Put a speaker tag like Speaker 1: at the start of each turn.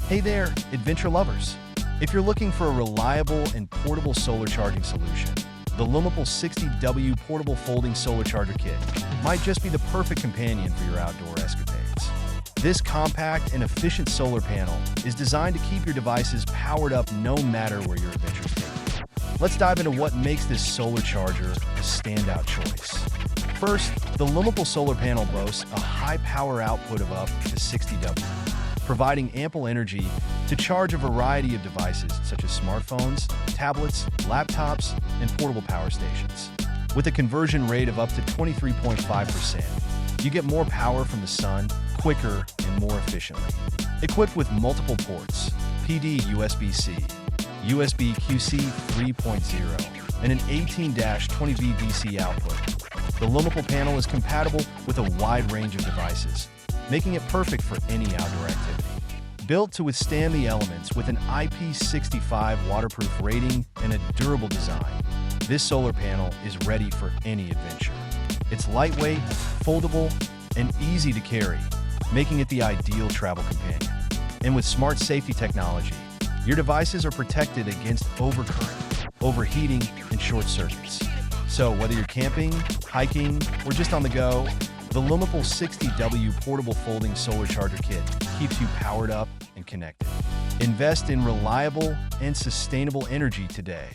Speaker 1: Hey there, adventure lovers! If you're looking for a reliable and portable solar charging solution, the LUMOPAL 60W Portable Folding Solar Charger Kit might just be the perfect companion for your outdoor escapades. This compact and efficient solar panel is designed to keep your devices powered up no matter where your adventures take you. Let's dive into what makes this solar charger a standout choice. First, the LUMOPAL solar panel boasts a high power output of up to 60 W, providing ample energy to charge a variety of devices such as smartphones, tablets, laptops, and portable power stations. With a conversion rate of up to 23.5%, you get more power from the sun quicker and more efficiently. Equipped with multiple ports, PD USB-C, USB QC 3.0, and an 18-20V DC output, the LUMOPAL panel is compatible with a wide range of devices, making it perfect for any outdoor activity. Built to withstand the elements with an IP65 waterproof rating and a durable design, this solar panel is ready for any adventure. It's lightweight, foldable, and easy to carry, making it the ideal travel companion. And with smart safety technology, your devices are protected against overcurrent, overheating, and short circuits. So whether you're camping, hiking, or just on the go, the LUMOPAL 60W Portable Folding Solar Charger Kit keeps you powered up and connected. Invest in reliable and sustainable energy today.